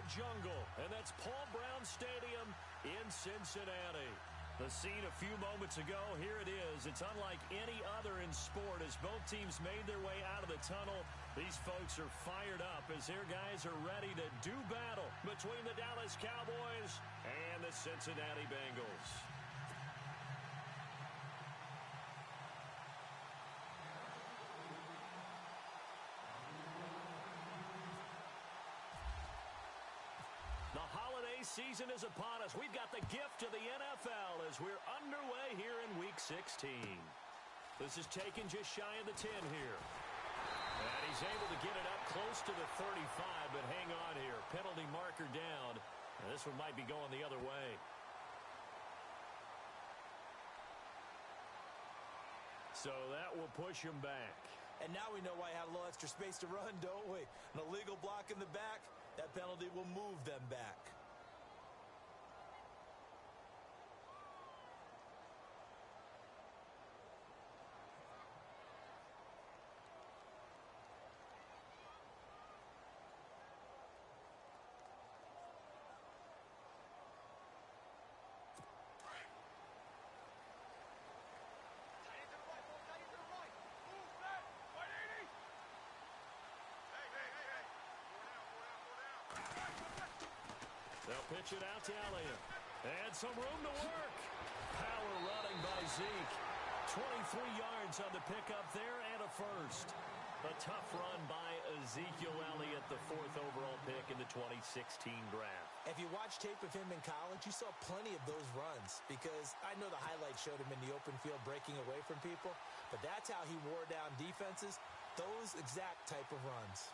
jungle, and that's Paul Brown Stadium in Cincinnati. The scene a few moments ago, here it is. It's unlike any other in sport as both teams made their way out of the tunnel. These folks are fired up as their guys are ready to do battle between the Dallas Cowboys and the Cincinnati Bengals. The holiday season is upon us. We've got the gift of the NFL as we're underway here in Week 16. This is taken just shy of the 10 here. And he's able to get it up close to the 35, but hang on here. Penalty marker down. And this one might be going the other way. So that will push him back. And now we know why he had a little extra space to run, don't we? An illegal block in the back. That penalty will move them back. They'll pitch it out to Elliott. And some room to work. Power running by Zeke. 23 yards on the pickup there and a first. A tough run by Ezekiel Elliott, the 4th overall pick in the 2016 draft. If you watch tape of him in college, you saw plenty of those runs because I know the highlights showed him in the open field breaking away from people, but that's how he wore down defenses, those exact type of runs.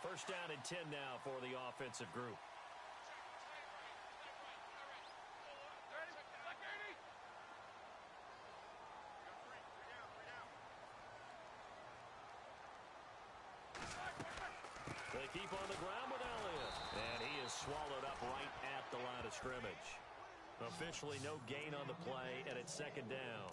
First down and 10 now for the offensive group. They keep on the ground with Elliott. And he is swallowed up right at the line of scrimmage. Officially no gain on the play, and it's second down.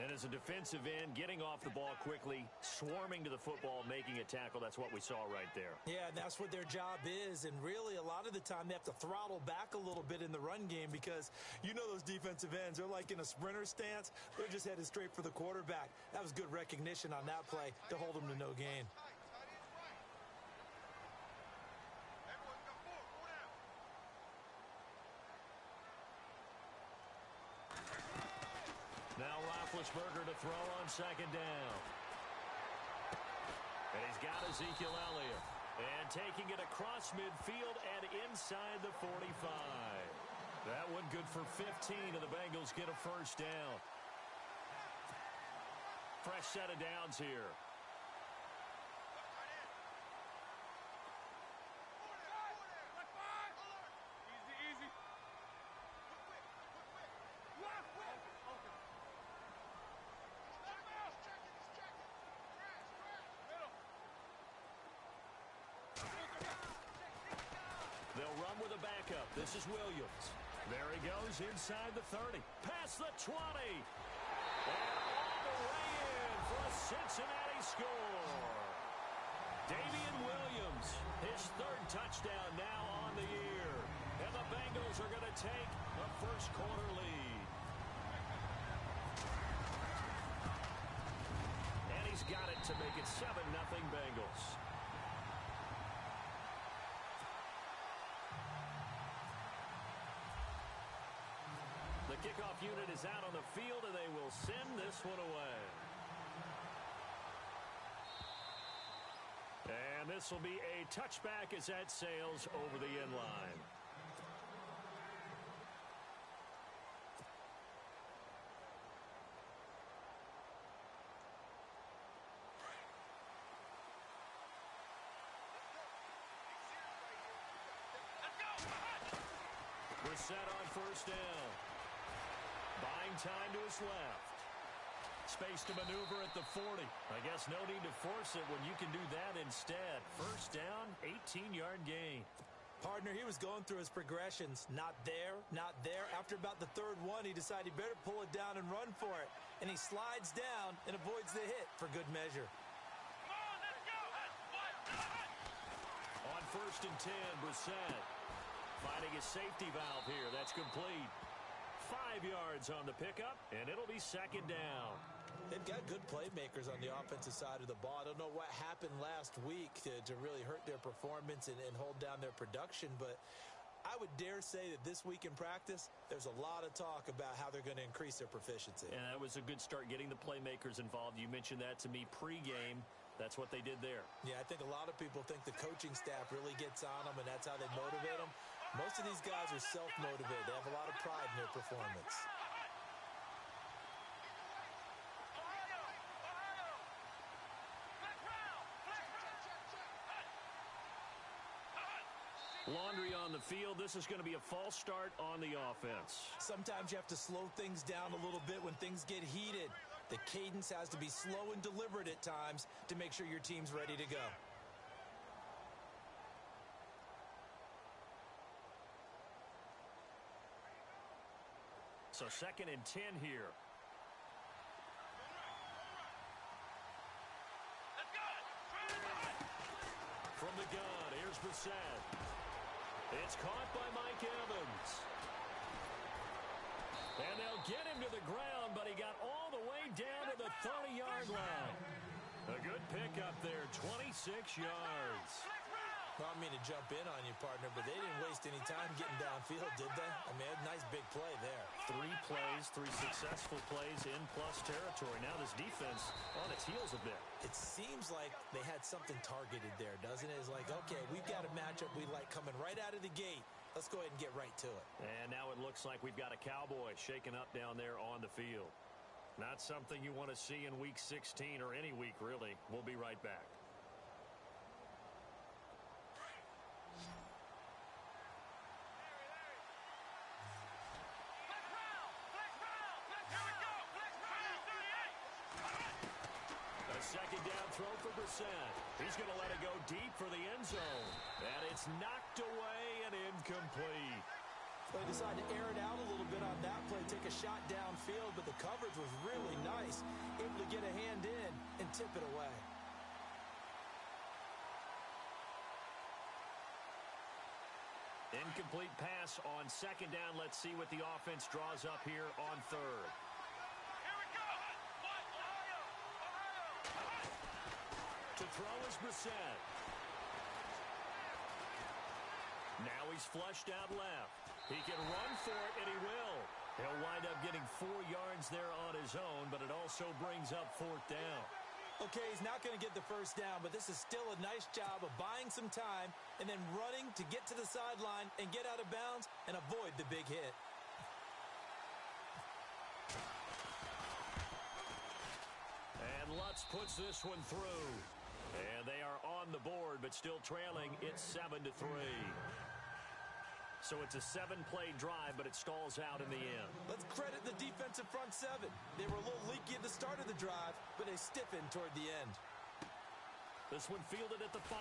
And as a defensive end, getting off the ball quickly, swarming to the football, making a tackle, that's what we saw right there. Yeah, that's what their job is. And really, a lot of the time, they have to throttle back a little bit in the run game because you know those defensive ends, they're like in a sprinter stance. They're just headed straight for the quarterback. That was good recognition on that play to hold them to no gain. Now Roethlisberger to throw on second down. And he's got Ezekiel Elliott. And taking it across midfield and inside the 45. That one good for 15, and the Bengals get a first down. Fresh set of downs here. They'll run with a backup. This is Williams. There he goes inside the 30. Past the 20. And all the way in for a Cincinnati score. Damian Williams, his 3rd touchdown now on the year. And the Bengals are going to take a first quarter lead. And he's got it to make it 7-0 Bengals. The kickoff unit is out on the field, and they will send this one away. And this will be a touchback as that sails over the end line. We're set on first down. Buying time to his left. Space to maneuver at the 40. I guess no need to force it when you can do that instead. First down, 18-yard gain. Partner, he was going through his progressions. Not there, not there. After about the 3rd one, he decided he better pull it down and run for it. And he slides down and avoids the hit for good measure. On 1st and 10, Brissett. Finding his safety valve here. That's complete. 5 yards on the pickup, and it'll be 2nd down. They've got good playmakers on the offensive side of the ball. I don't know what happened last week to really hurt their performance and hold down their production, but I would dare say that this week in practice, there's a lot of talk about how they're going to increase their proficiency. And that was a good start, getting the playmakers involved. You mentioned that to me pregame. That's what they did there. Yeah, I think a lot of people think the coaching staff really gets on them, and that's how they motivate them. Most of these guys are self-motivated. They have a lot of pride in their performance. Laundry on the field. This is going to be a false start on the offense. Sometimes you have to slow things down a little bit when things get heated. The cadence has to be slow and deliberate at times to make sure your team's ready to go. So 2nd and 10 here. From the gun, here's Brissett. It's caught by Mike Evans. And they'll get him to the ground, but he got all the way down to the 30-yard line. A good pickup there, 26 yards. Well, I mean to jump in on you, partner, but they didn't waste any time getting downfield, did they? I mean, a nice big play there. 3 plays, 3 successful plays in plus territory. Now this defense on its heels a bit. It seems like they had something targeted there, doesn't it? It's like, okay, we've got a matchup we like coming right out of the gate. Let's go ahead and get right to it. And now it looks like we've got a Cowboy shaking up down there on the field. Not something you want to see in Week 16 or any week, really. We'll be right back. A 2nd down throw for Brissett. He's going to let it go deep for the end zone. And it's knocked away and incomplete. They decided to air it out a little bit on that play, take a shot downfield, but the coverage was really nice, able to get a hand in and tip it away. Incomplete pass on 2nd down. Let's see what the offense draws up here on 3rd. To throw is Brissett. Now he's flushed out left. He can run for it, and he will. He'll wind up getting 4 yards there on his own, but it also brings up 4th down. Okay, he's not going to get the 1st down, but this is still a nice job of buying some time and then running to get to the sideline and get out of bounds and avoid the big hit. And Lutz puts this one through. And they are on the board, but still trailing. It's 7-3. So it's a 7-play drive, but it stalls out in the end. Let's credit the defensive front 7. They were a little leaky at the start of the drive, but they stiffened toward the end. This one fielded at the 5.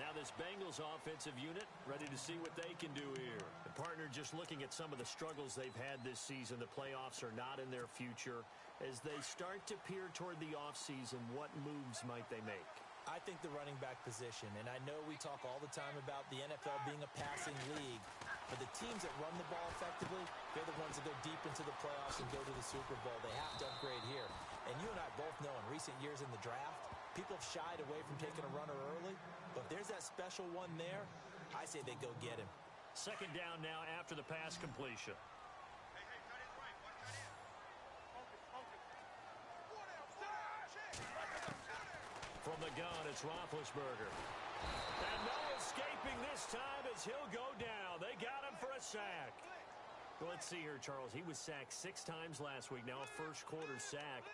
Now this Bengals offensive unit ready to see what they can do here. The partner just looking at some of the struggles they've had this season. The playoffs are not in their future. As they start to peer toward the offseason, what moves might they make? I think the running back position, and I know we talk all the time about the NFL being a passing league, but the teams that run the ball effectively, they're the ones that go deep into the playoffs and go to the Super Bowl. They have to upgrade here. And you and I both know in recent years in the draft, people have shied away from taking a runner early, but if there's that special one there, I say they go get him. 2nd down now after the pass completion. From the gun, it's Roethlisberger. And no escaping this time as he'll go down. They got him for a sack. Well, let's see here, Charles. He was sacked 6 times last week. Now a first-quarter sack.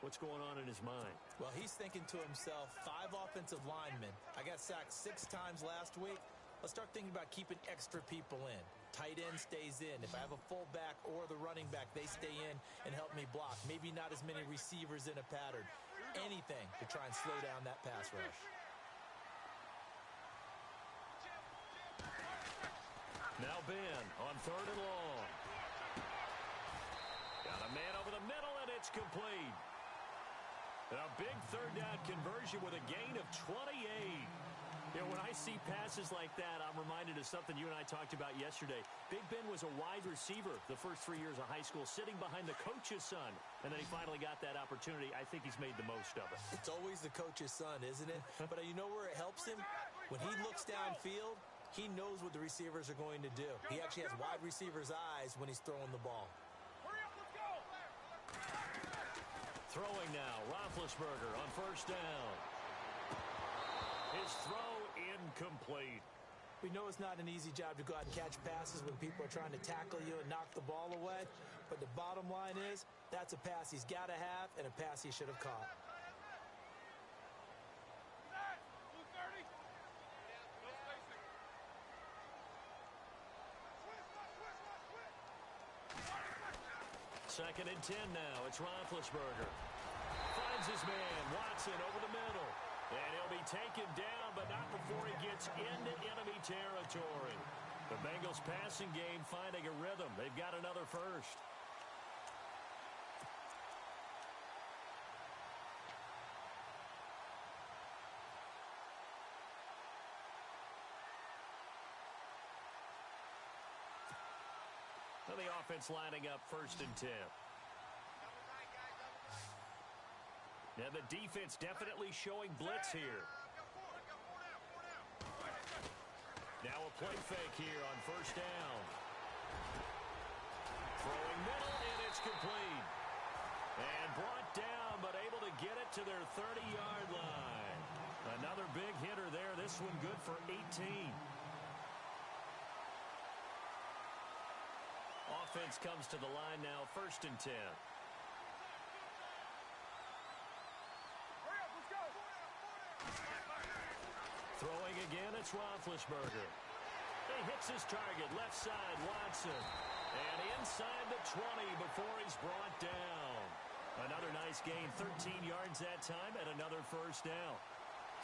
What's going on in his mind? Well, he's thinking to himself, 5 offensive linemen. I got sacked 6 times last week. Let's start thinking about keeping extra people in. Tight end stays in. If I have a fullback or the running back, they stay in and help me block. Maybe not as many receivers in a pattern. Anything to try and slow down that pass rush. Now Ben on 3rd and long. Got a man over the middle, and it's complete. A big third down conversion with a gain of 28. You know, when I see passes like that, I'm reminded of something you and I talked about yesterday. Big Ben was a wide receiver the first 3 years of high school, sitting behind the coach's son. And then he finally got that opportunity. I think he's made the most of it. It's always the coach's son, isn't it? But you know where it helps him? When he looks downfield, he knows what the receivers are going to do. He actually has wide receivers' eyes when he's throwing the ball. Throwing now, Roethlisberger on first down. His throw incomplete. We know it's not an easy job to go out and catch passes when people are trying to tackle you and knock the ball away. But the bottom line is, that's a pass he's got to have and a pass he should have caught. Second and 10 now. It's Roethlisberger. Finds his man, Watson, over the middle. And he'll be taken down, but not before he gets into enemy territory. The Bengals passing game finding a rhythm. They've got another first. Well, the offense lining up first and 10. Now the defense definitely showing blitz here. Now a play fake here on first down. Throwing middle, and it's complete. And brought down, but able to get it to their 30-yard line. Another big hitter there. This one good for 18. Offense comes to the line now, first and 10. Throwing again, it's Roethlisberger. He hits his target, left side, Watson. And inside the 20 before he's brought down. Another nice gain, 13 yards that time, and another first down.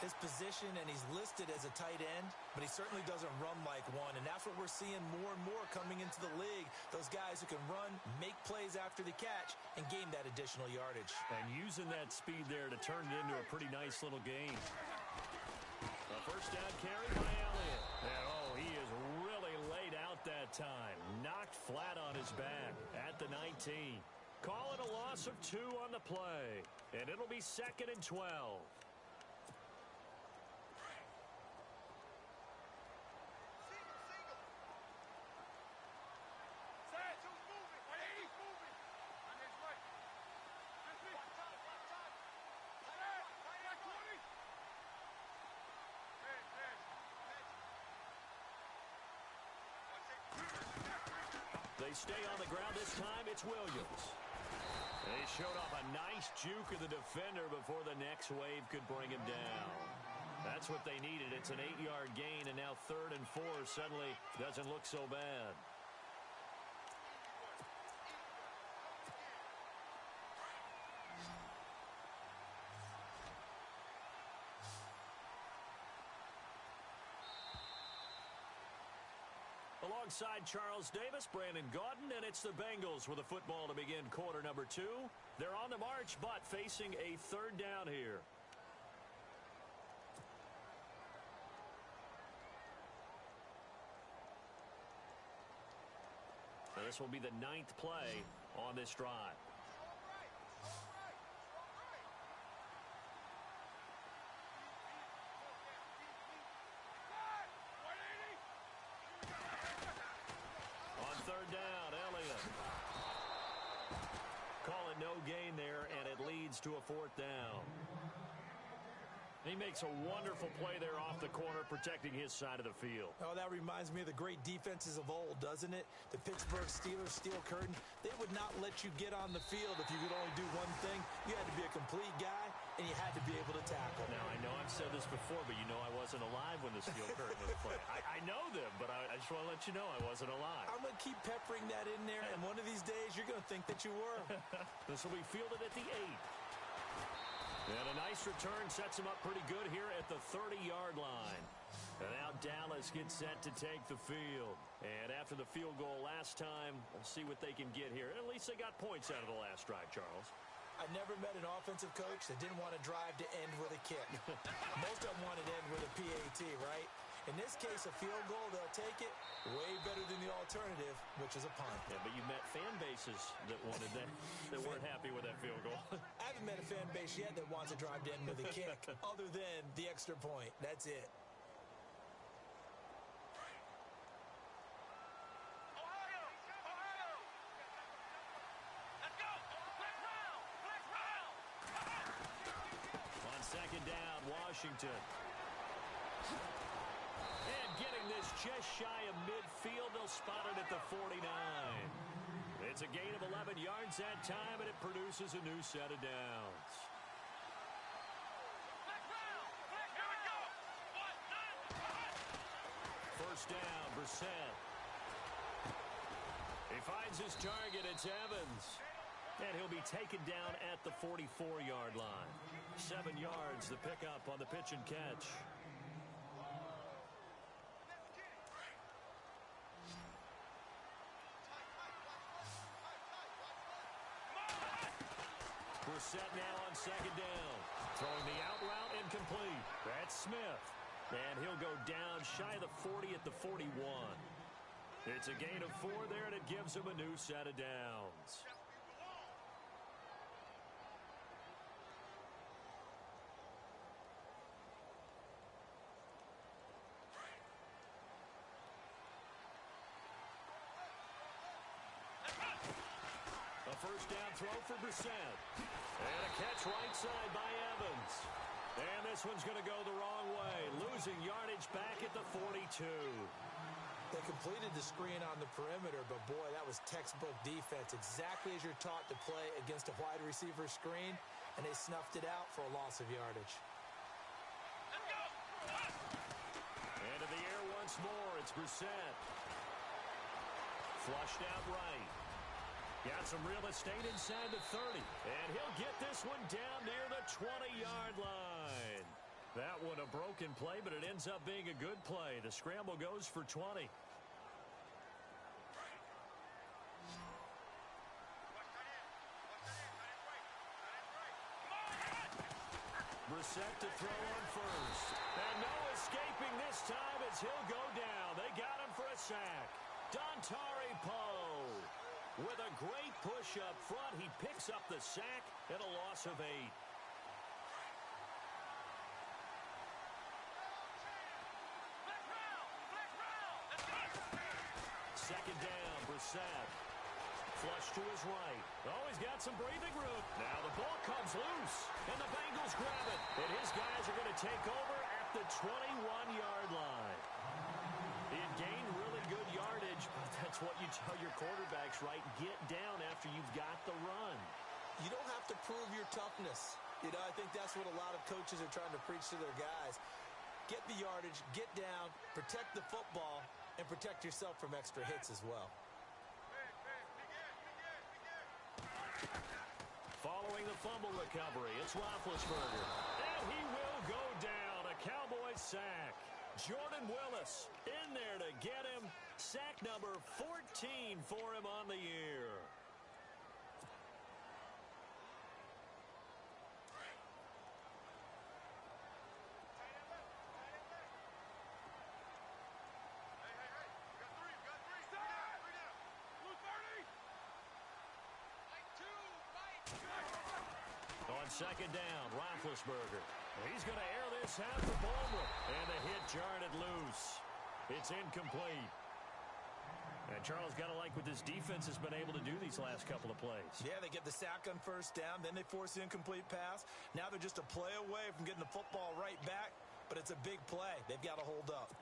His position, and he's listed as a tight end, but he certainly doesn't run like one, and that's what we're seeing more and more coming into the league. Those guys who can run, make plays after the catch, and gain that additional yardage. And using that speed there to turn it into a pretty nice little game. A first down carry by Elliott. And he is really laid out that time. Knocked flat on his back at the 19. Call it a loss of 2 on the play. And it'll be second and 12. They stay on the ground this time. It's Williams. They showed off a nice juke of the defender before the next wave could bring him down. That's what they needed. It's an 8-yard gain, and now 3rd and 4 suddenly doesn't look so bad. Alongside Charles Davis, Brandon Gaudin, and it's the Bengals with a football to begin quarter number 2. They're on the march, but facing a third down here. Now this will be the 9th play on this drive. Third down, Elliott. Call it no gain there, and it leads to a 4th down. He makes a wonderful play there off the corner, protecting his side of the field. Oh, that reminds me of the great defenses of old, doesn't it? The Pittsburgh Steelers, steel curtain. They would not let you get on the field if you could only do one thing. You had to be a complete guy, and you had to be able to tackle. Now, I know I've said this before, but you know I wasn't alive when the steel curtain was played. I know them, but I just want to let you know I wasn't alive. I'm going to keep peppering that in there, and one of these days you're going to think that you were. This will be fielded at the 8. And a nice return sets him up pretty good here at the 30-yard line. And now Dallas gets set to take the field. And after the field goal last time, we'll see what they can get here. At least they got points out of the last drive, Charles. I've never met an offensive coach that didn't want to drive to end with a kick. Most of them wanted to end with a PAT, right? In this case, a field goal, they'll take it way better than the alternative, which is a punt. Yeah, but you met fan bases that wanted that, that weren't happy with that field goal. I haven't met a fan base yet that wants to drive to end with a kick, other than the extra point. That's it. On second down, Washington. And getting this just shy of midfield, they'll spot it at the 49. It's a gain of 11 yards that time, and it produces a new set of downs. First down, Brissett. He finds his target, it's Evans. And he'll be taken down at the 44-yard line. 7 yards, the pickup on the pitch and catch. Brissett now on second down. Throwing the out route incomplete. That's Smith. And he'll go down shy of the 40 at the 41. It's a gain of 4 there, and it gives him a new set of downs. A first down throw for Brissett. And a catch right side by Evans. And this one's going to go the wrong way. Losing yardage back at the 42. They completed the screen on the perimeter, but boy, that was textbook defense. Exactly as you're taught to play against a wide receiver screen, and they snuffed it out for a loss of yardage. And in the air once more, it's Brissett. Flushed out right. Got some real estate inside the 30. And he'll get this one down near the 20-yard line. That one a broken play, but it ends up being a good play. The scramble goes for 20. Brissett to throw on first. And no escaping this time as he'll go down. They got him for a sack. Dontari Poe. With a great push up front, he picks up the sack and a loss of 8. Second down, Brissett. Flush to his right. Oh, he's got some breathing room. Now the ball comes loose, and the Bengals grab it. And his guys are going to take over at the 21-yard line. He had gained really good yardage, but that's what you tell your quarterbacks, right? Get down after you've got the run. You don't have to prove your toughness. You know, I think that's what a lot of coaches are trying to preach to their guys. Get the yardage, get down, protect the football, and protect yourself from extra hits as well. Following the fumble recovery, it's Roethlisberger. And he will go down. A Cowboys sack. Jordan Willis in there to get him. Sack number 14 for him on the year. On second down, Roethlisberger. He's going to air this out for Baldwin. And the hit jarred it loose. It's incomplete. And Charles, got to like what this defense has been able to do these last couple of plays. Yeah, they get the sack on first down, then they force the incomplete pass. Now they're just a play away from getting the football right back, but it's a big play. They've got to hold up.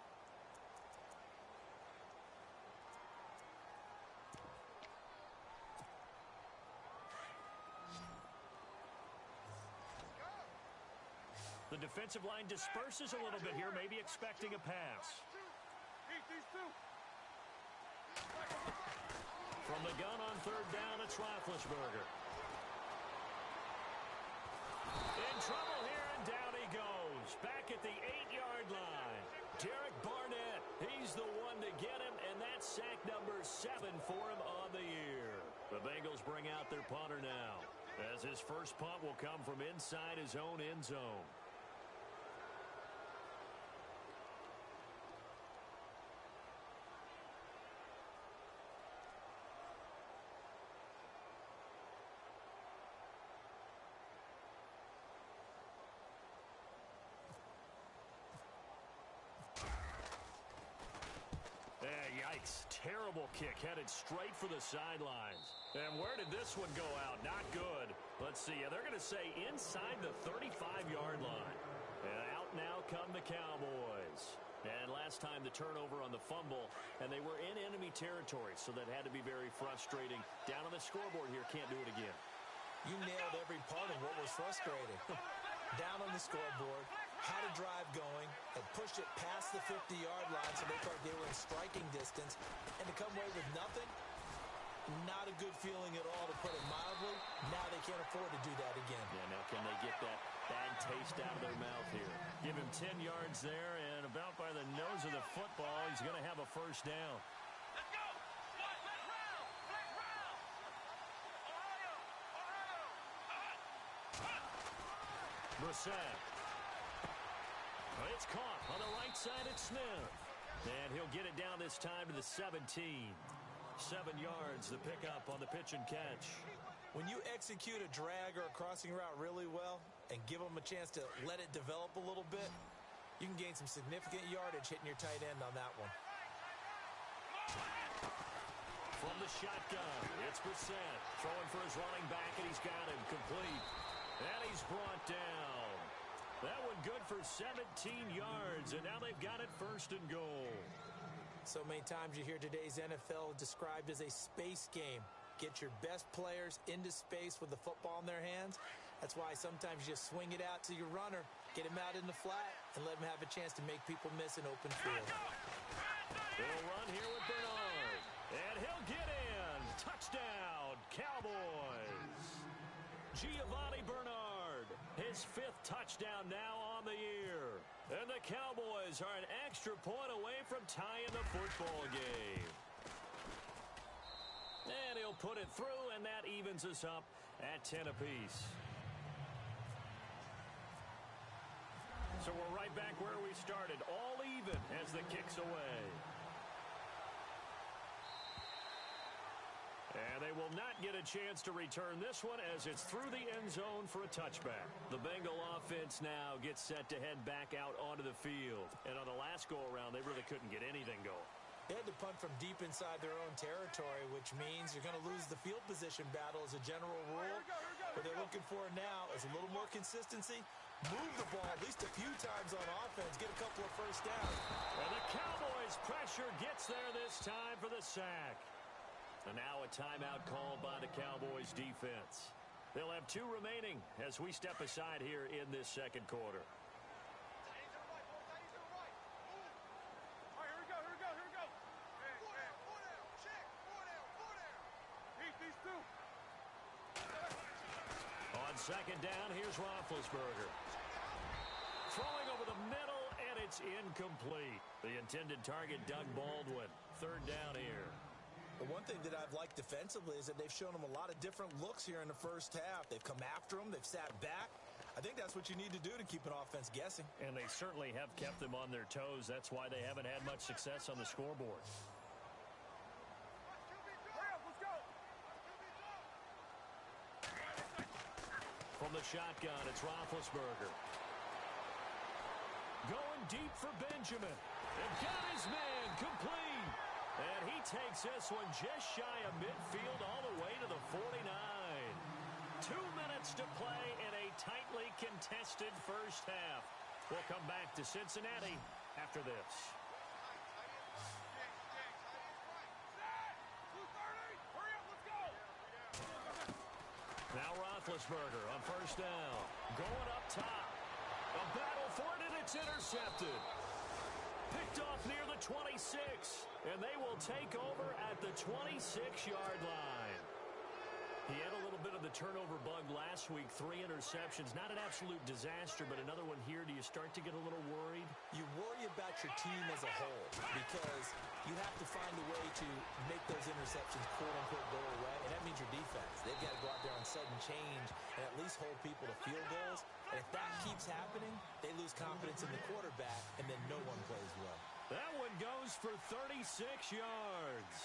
The defensive line disperses a little bit here, maybe expecting a pass. From the gun on third down, it's Roethlisberger. In trouble here, and down he goes. Back at the 8-yard line. Derek Barnett, he's the one to get him, and that's sack number 7 for him on the year. The Bengals bring out their punter now. as his first punt will come from inside his own end zone. Yikes. Terrible kick headed straight for the sidelines. And where did this one go out? Not good. Let's see. They're going to say inside the 35-yard line. And out now come the Cowboys. And last time the turnover on the fumble, and they were in enemy territory, so that had to be very frustrating. Down on the scoreboard here, can't do it again. You nailed every part of what was frustrating. Down on the scoreboard, had a drive going, and pushed it past the 50-yard line so they thought they were in striking distance, and to come away with nothing, not a good feeling at all, to put it mildly. Now they can't afford to do that again. Yeah, now can they get that bad taste out of their mouth here? Give him 10 yards there, and about by the nose of the football, he's going to have a first down. Let's go! Let's round! Ohio! Brissett. It's caught on the right side at Smith. And he'll get it down this time to the 17. 7 yards, the pickup on the pitch and catch. When you execute a drag or a crossing route really well and give them a chance to let it develop a little bit, you can gain some significant yardage hitting your tight end on that one. From the shotgun, it's Brissett throwing for his running back, and he's got him complete. And he's brought down. That one good for 17 yards, and now they've got it first and goal. So many times you hear today's NFL described as a space game. Get your best players into space with the football in their hands. That's why sometimes you just swing it out to your runner, get him out in the flat, and let him have a chance to make people miss an open field. They'll run here with Bernard, and he'll get in. Touchdown, Cowboys. Giovanni Bernard, his 5th touchdown now on the year. And the Cowboys are an extra point away from tying the football game. And he'll put it through, and that evens us up at 10 apiece. So we're right back where we started, all even as the kick's away. And they will not get a chance to return this one as it's through the end zone for a touchback. The Bengal offense now gets set to head back out onto the field. And on the last go-around, they really couldn't get anything going. They had to punt from deep inside their own territory, which means you're going to lose the field position battle as a general rule. What they're looking for now is a little more consistency. Move the ball at least a few times on offense. Get a couple of first downs. And the Cowboys' pressure gets there this time for the sack. And now a timeout called by the Cowboys defense. They'll have 2 remaining as we step aside here in this second quarter. On second down, here's Roethlisberger. Throwing over the middle, and it's incomplete. The intended target, Doug Baldwin. 3rd down here. The one thing that I've liked defensively is that they've shown them a lot of different looks here in the first half. They've come after them. They've sat back. I think that's what you need to do to keep an offense guessing. And they certainly have kept them on their toes. That's why they haven't had much success on the scoreboard. From the shotgun, it's Roethlisberger. Going deep for Benjamin. And got his man complete. And he takes this one just shy of midfield all the way to the 49. 2 minutes to play in a tightly contested first half. We'll come back to Cincinnati after this. Now Roethlisberger on first down. Going up top. A battle for it, and it's intercepted. Picked off near the 26, and they will take over at the 26-yard line. He had a little bit of the turnover bug last week, 3 interceptions. Not an absolute disaster, but another one here. Do you start to get a little worried? You worry about your team as a whole because you have to find a way to make those interceptions, quote-unquote, go away, and that means your defense. They've got to go out there on sudden change and at least hold people to field goals. And if that keeps happening, they lose confidence in the quarterback, and then no one plays well. That one goes for 36 yards.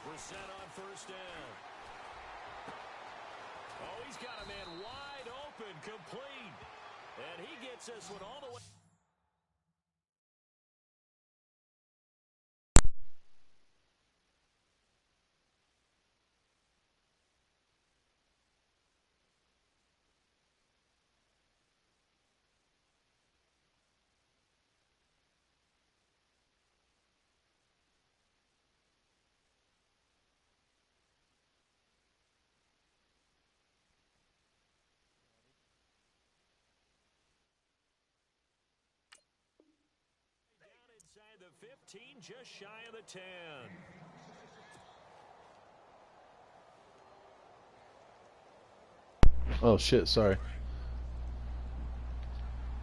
We're set on first down. Oh, he's got a man wide open, complete. And he gets this one all the way. Inside the 15, just shy of the 10. Oh shit, sorry.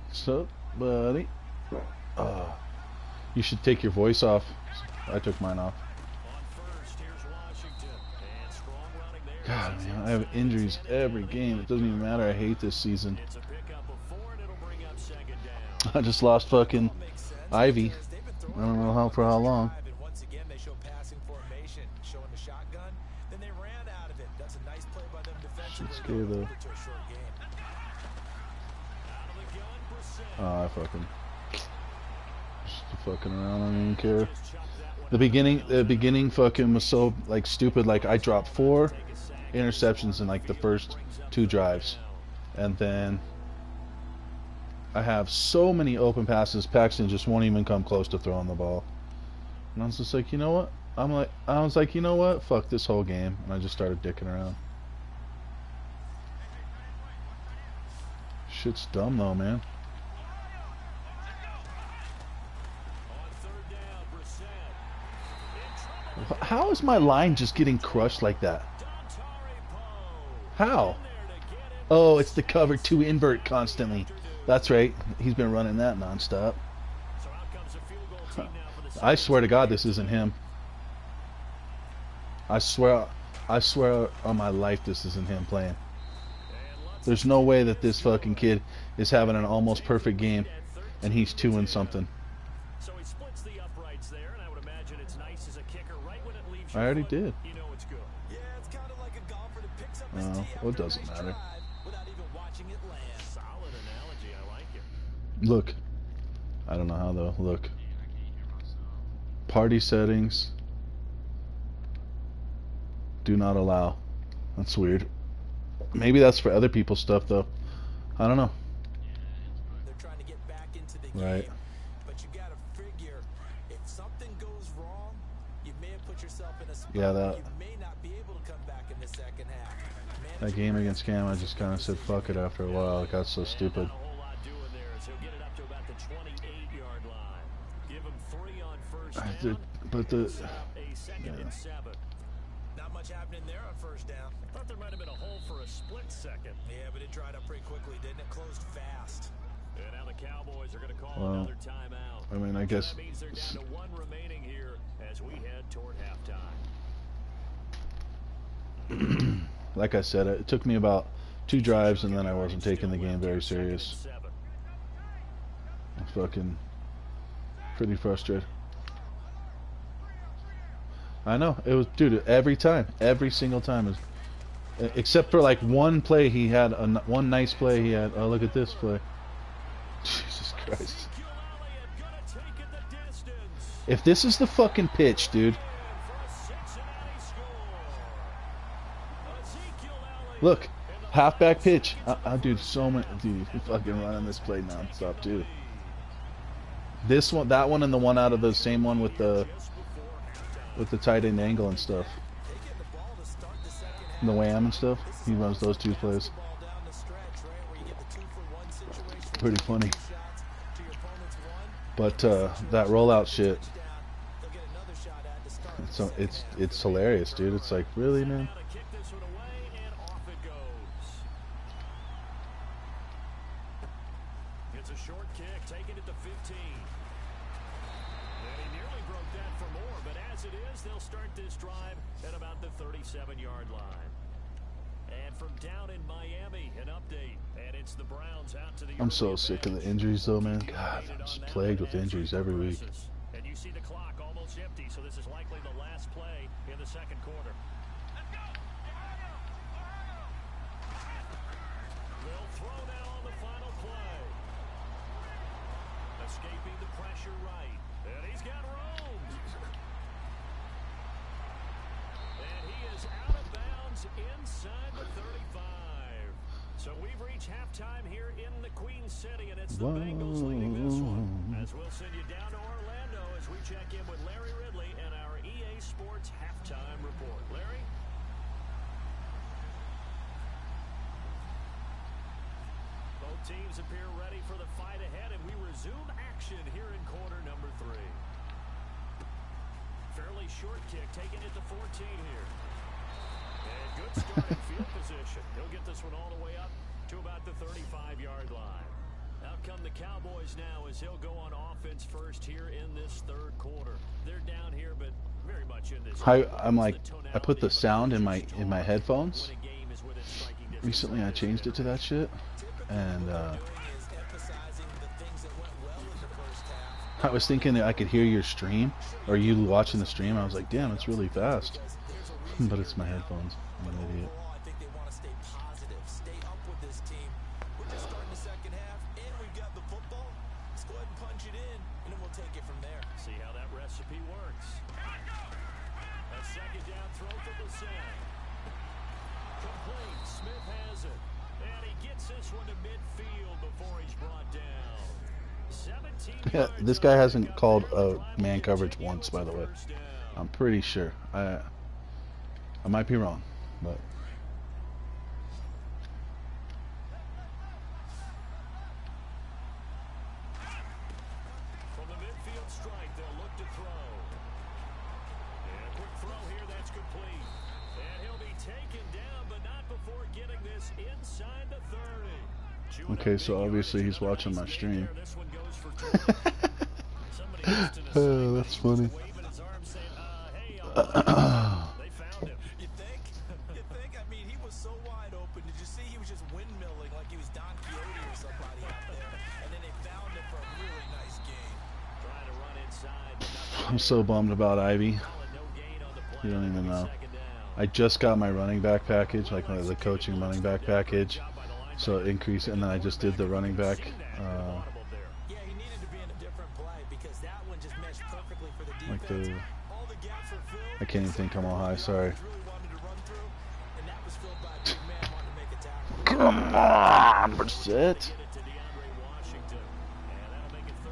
What's up, buddy? You should take your voice off. I took mine off. On first, here's Washington. And strong running there. God, man, I have injuries every game. It doesn't even matter. I hate this season. It's a pickup of 4, and it'll bring up second down. I just lost fucking Ivy. I don't know for how long. And once again, they show passing formation, showing the shotgun. Then they ran out of it. That's a nice play by them defensively. Shit's scary though. To a short game. Out of the gun, Brissett. Oh, I fucking just fucking around. I don't even care. The beginning fucking was so like stupid. Like I dropped 4 interceptions in like the first 2 drives, and then I have so many open passes. Paxton just won't even come close to throwing the ball. And I was just like, you know what? I was like, you know what? Fuck this whole game. And I just started dicking around. Shit's dumb though, man. On third down, Brissett. In trouble. How is my line just getting crushed like that? Dontari Poe. How? In there to get it. Oh, it's the cover 2 invert constantly. That's right. He's been running that nonstop. So out comes a field goal team now for the I swear to God, this isn't him. I swear on my life, this isn't him playing. There's no way that this fucking kid is having an almost perfect game, and he's 2 something. So he splits the uprights there, and I would imagine it's nice as a kicker right when it leaves. I already did. You know it's good. Yeah, it's kind of like a golfer that picks up his Oh, tee well, it after a doesn't nice matter. drive without even watching it land. Solid analogy. I like it. Look. I don't know how though. Look. Party settings. Do not allow. That's weird. Maybe that's for other people's stuff though. I don't know. They're trying to get back into the game. Right. But you got to figure if something goes wrong, you may have put yourself in a spot Yeah, where that- you may not be able to come back in the second half. That game against Cam, I just kind of said fuck it after a while. It got so stupid. Not a whole lot doing there, as he'll get it up to about the 28-yard line. Give him 3 on first down. But the Set up a second and 7. Not much happening there on first down. Thought there might have been a hole for a split second. Yeah, but it dried up pretty quickly, didn't it? Closed fast. And now the Cowboys are going to call Well, another timeout. I mean, I So guess that means they're down to 1 remaining here as we head toward halftime. like I said, it took me about 2 drives, and then I wasn't taking the game very serious. I'm fucking pretty frustrated. I know it was, dude. Every single time, is except for like one play he had, one nice play he had. Oh, look at this play! Jesus Christ! If this is the fucking pitch, dude. Look, halfback pitch. Dude, so many. Dude, you fucking running this play nonstop, too. This one, that one, and the one out of the same one with the tight end angle and stuff. And the wham and stuff. He runs those 2 plays. Pretty funny. But that rollout shit. So it's hilarious, dude. It's like, really, man? Now to kick this one away, and off it goes. It's a short kick, taking it to 15. And he nearly broke that for more, but as it is, they'll start this drive at about the 37-yard line. And from down in Miami, an update, and it's the Browns out to the I'm so early sick of the advantage. injuries, though, man. God, I'm just plagued with injuries every week. And you see the clock almost empty, so this is likely the last play in the second quarter. They'll throw now on the final play. Escaping the pressure right. And he's got room. And he is out of bounds inside the 35. So we've reached halftime here in the Queen City, and it's the Bengals leading this one. As we'll send you down to Orlando as we check in with Larry Ridley and our EA Sports halftime report. Larry? Both teams appear ready for the fight ahead, and we resume action here in quarter number 3. Fairly short kick, taking it to 14 here. And good starting field position. He'll get this one all the way up to about the 35-yard line. Out come the Cowboys now as he'll go on offense first here in this third quarter. They're down here, but very much in this. I'm like, I put the sound in my headphones. Recently, I changed it to that shit, and I was thinking that I could hear your stream, or you watching the stream. I was like, damn, it's really fast. But it's my headphones. I'm an idiot. I think they want to stay positive, stay up with this team. We're just starting the second half, and we've got the football. Let's go ahead and punch it in, and then we'll take it from there. See how that recipe works. A second down throw for Bissett. Complete. Smith has it. And he gets this one to midfield before he's brought down. 17 Yeah, this guy hasn't called a man coverage once, by the way. I'm pretty sure. I might be wrong, but from the midfield strike, they'll look to throw. And a quick throw here, that's complete. And he'll be taken down, but not before getting this inside the 30. okay, so obviously he's watching my stream. This one goes for 20. Somebody needs to Oh, that's funny. waving his arm saying, hey, they found him. You think? I mean, he was so wide open. Did you see he was just windmilling like he was Don Quixote or somebody out there? And then they found him for a really nice gain. Trying to run inside, but nothing. I'm so bummed about Ivy. No gain on the play. You don't even know. Second down. I just got my running back package, like the coaching running back package. So it increased, and then I just did the running back. Yeah, he needed to be in a different play because that one just meshed perfectly for the defense. Like the, All the gaps were filled. I can't even think I'm all high. Sorry. Really wanted to run through, and that was filled by a big man wanting to make a tackle. Come on, Brissett.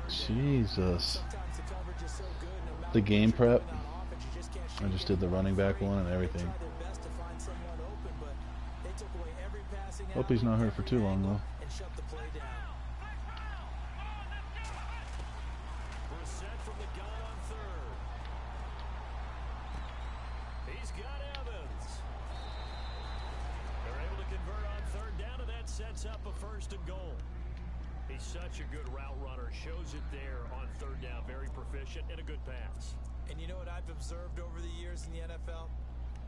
Jesus. Sometimes the coverage is so good, no matter The game prep. on offense, you just can't I shoot just did the running back one and everything. try their best to find someone open, but they took away every passing Hope he's not hurt for too long though. and shut the play down. Brissett from the gun on third. He's got Evans. They're able to convert on third down, and that sets up a first and goal. He's such a good route runner. Shows it there on third down. Very proficient and a good pass. And you know what I've observed over the years in the NFL?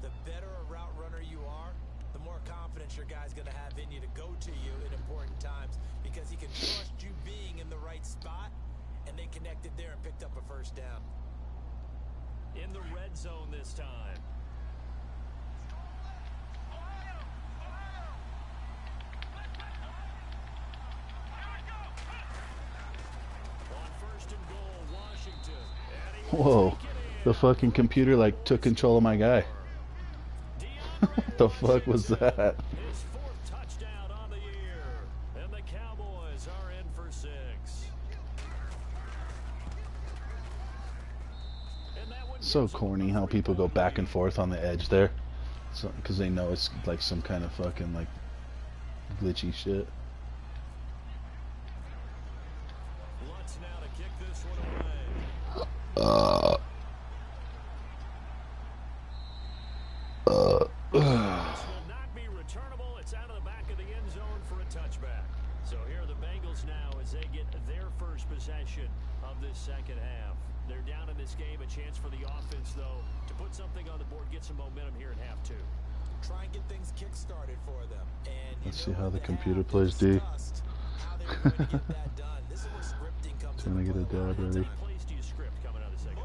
The better a route runner you are, the more confidence your guy's going to have in you to go to you in important times because he can trust you being in the right spot, and they connected there and picked up a first down. In the red zone this time. On first and goal, Washington. And he will Whoa. take it in. The fucking computer like took control of my guy. What the fuck was that? His fourth touchdown on the year. And the Cowboys are in for 6. And that one So gives them corny a how people go 3-point back and lead. forth on the edge there. So, because they know it's like some kind of fucking like glitchy shit. Lutz now to kick this one away. So here are the Bengals now as they get their first possession of this second half. They're down in this game. A chance for the offense, though, to put something on the board, get some momentum here in half two. Try and get things kick-started for them. And let's see how the computer plays D. Trying to get a dab ready. Plays do you script coming out of the second?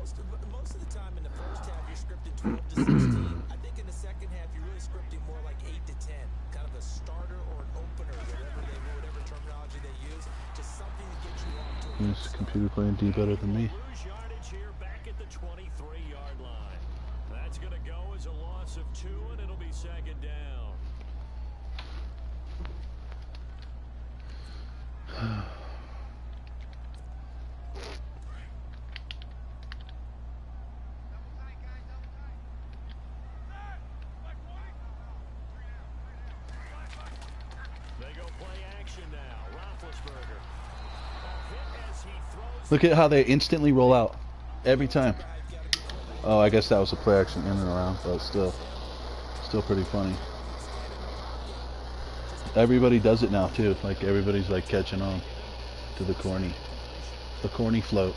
Most of the time in the first half, you're scripting 12 to 16. I think in the second half, you're really scripting more like 8 to 10. Kind of a starter or an opener, whatever terminology they use. Just something to get you off to a Is the computer playing D better than me? Lose yardage here back at the 23-yard line. That's going to go as a loss of 2, and it'll be second down. They go play action now. Roethlisberger. A hit as he throws. Look at how they instantly roll out every time. Oh, I guess that was a play action in and around, but still pretty funny. Everybody does it now too. Like everybody's like catching on to the corny float.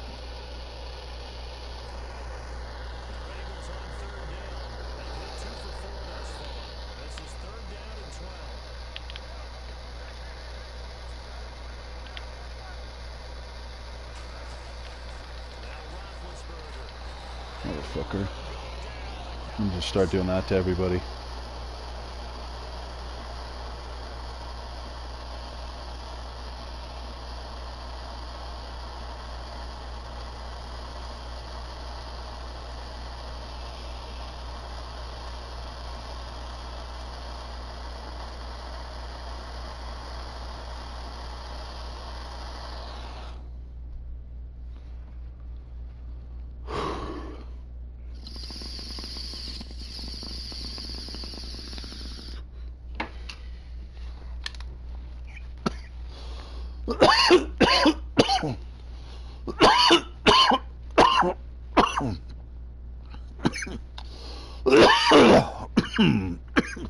Motherfucker. I'm gonna just start doing that to everybody.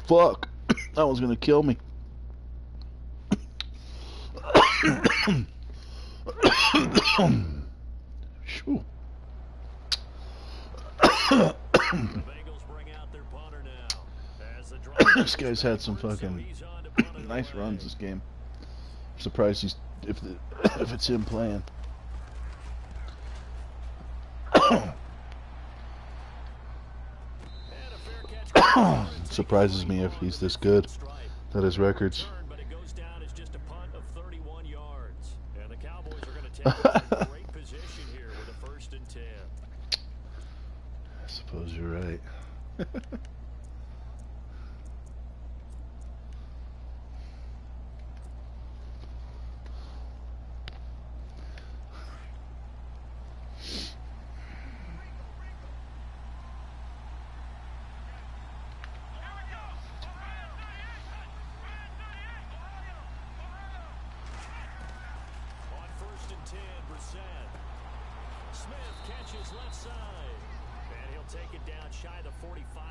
Fuck. That was gonna kill me. Shoo. This guy's had some fucking nice runs this game. I'm surprised he's if it's him playing. Surprises me if he's this good at his records. But it goes down as just a punt of 31 yards. And the Cowboys are going to take a great position here with a 1st and 10. I suppose you're right.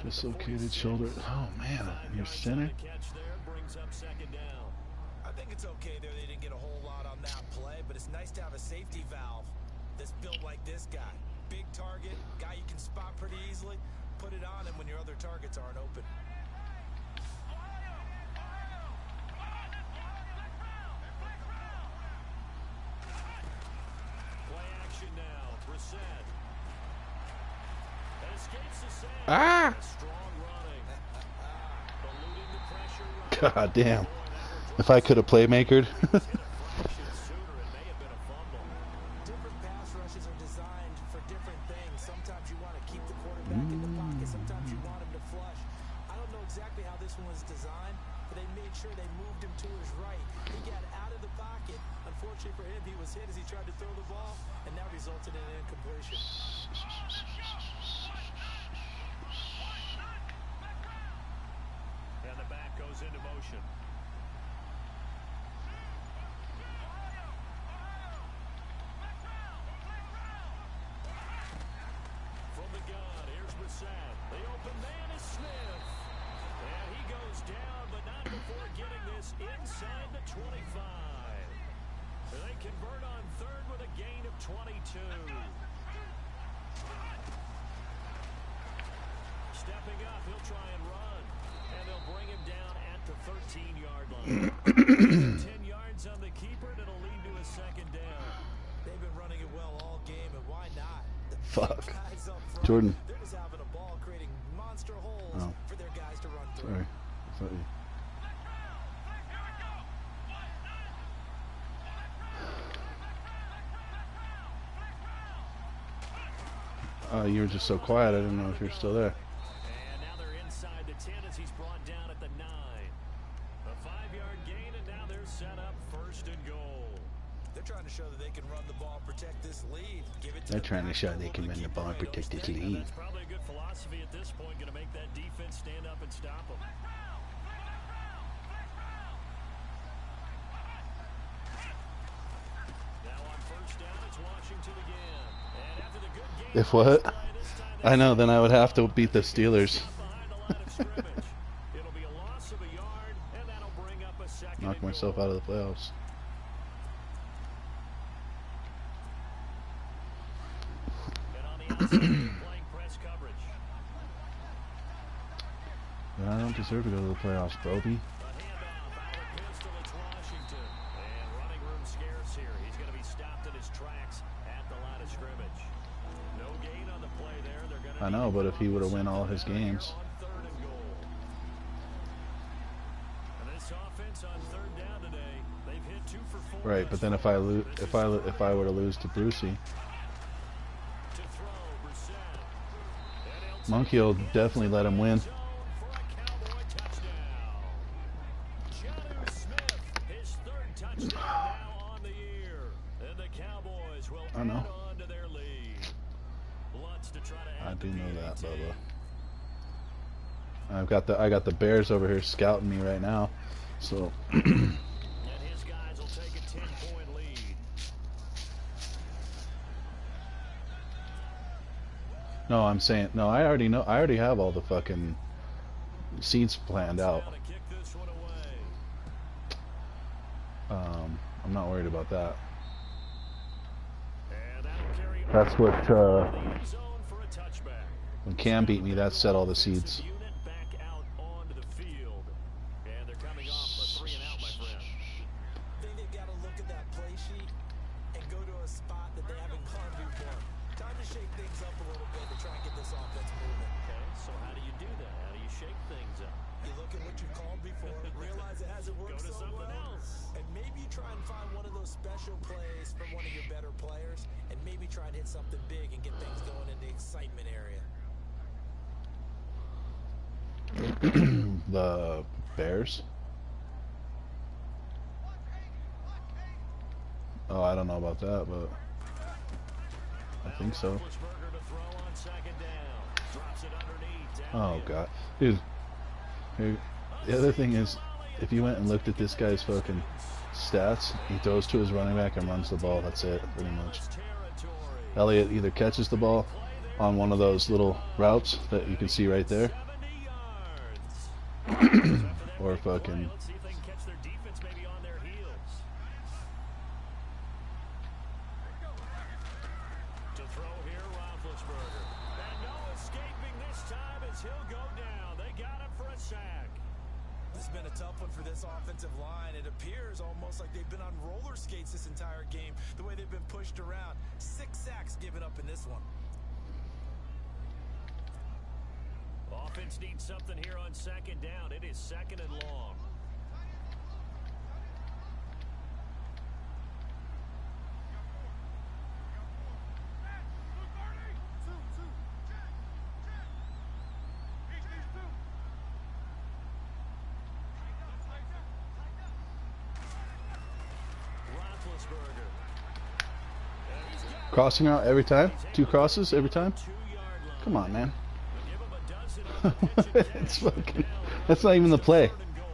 Dislocated shoulder. Oh man, in your center. I think it's okay there. They didn't get a whole lot on that play, but it's nice to have a safety valve that's built like this guy. Big target, guy you can spot pretty easily. Put it on him when your other targets aren't open. Play action now. Brissett. Ah! God damn. If I could have playmakered. Different pass rushes are designed for different things. Sometimes you want to keep the quarterback in the pocket. Sometimes you want him to flush. I don't know exactly how this one was designed, but they made sure they moved him to his right. He got out of the pocket. Unfortunately for him, he was hit as he tried to throw the ball, and that resulted in an incompletion. And the back goes into motion. From the gun, here's Brissett. The open man is Smith. And he goes down, but not before getting this inside the 25. 22. Stepping up, he'll try and run. And they'll bring him down at the 13-yard line. 10 yards on the keeper, and it'll lead to a second down. They've been running it well all game, and why not? The Fuck. guys up front, Jordan. they're just having a ball creating monster holes for their guys to run through. Sorry. I thought you... You were just so quiet, I didn't know if you were still there. And now they're inside the 10 as he's brought down at the 9. A 5-yard gain, and now they're set up first and goal. They're trying to show that they can run the ball, protect this lead. Give it to They're the trying to back, show able they can to run the keep ball and right protect this steady. lead. That's probably a good philosophy at this point, going to make that defense stand up and stop them. Now on first down, it's Washington again. And after the good game, If what? I know, then I would have to beat the Steelers. behind the line of scrimmage. It'll be a loss of a yard, and that'll bring up a second. Knock and myself goal. out of the playoffs. And on the outside, playing press coverage. I don't deserve to go to the playoffs, Broby. A handoff out of the pistol, it's Washington. And running room scarce here. He's going to be stopped in his tracks at the line of scrimmage. No gain on the play there. They're going to I know, but if he would have won all his games. on third and goal. And this offense on third down today, they've hit 2 for 4. Right, but then if I were to lose to Brucey, To throw, Brissett. And he'll take Monkey will definitely let him win. zone for a Cowboy touchdown. Jonnu Smith, his 3rd touchdown now on the year. And the Cowboys will I know. add on to their lead. Lutz to try to I add do to the know that, 18. Bubba. I got the Bears over here scouting me right now, so And his guys will take a 10-point lead. no, I'm saying no. I already know. I already have all the fucking seeds planned out. Now to kick this one away. I'm not worried about that. And that'll carry That's what the end zone for a touchback. when Cam beat me. That set all the seeds. Unit back out onto the field. And they're coming off a 3 and out, my friend. I think they've got to look at that play sheet and go to a spot that they haven't gone before. Time to shake things up a little bit to try and get this offense moving. Okay, so how do you do that? How do you shake things up? You look at what you called before, realize it hasn't Go worked to so something well, else. and maybe you try and find one of those special plays from one of your better players, and maybe try and hit something big and get things going in the excitement area. The Bears. Oh, I don't know about that, but I think so. Roethlisberger to throw on 2nd down. Drops it underneath. Oh god, dude. Here, the other thing is, if you went and looked at this guy's fucking stats, he throws to his running back and runs the ball. That's it, pretty much. Territory. Elliott either catches the ball on one of those little routes that you can see right there, 70 yards. or fucking. Let's see if they can catch their defense maybe on their heels. To throw here, Roethlisberger. And no escaping this time as he'll go down. They got him for a sack. This has been a tough one for this offensive line. It appears almost like they've been on roller skates this entire game, the way they've been pushed around. 6 sacks given up in this one. Offense needs something here on 2nd down. It is 2nd and long. Roethlisberger. And he's got it. Crossing out every time? 2 crosses every time? 2-yard line. Come on, man. Give him a dozen on the pitch and It's catch. fucking. Now That's not even the play. 3rd and goal.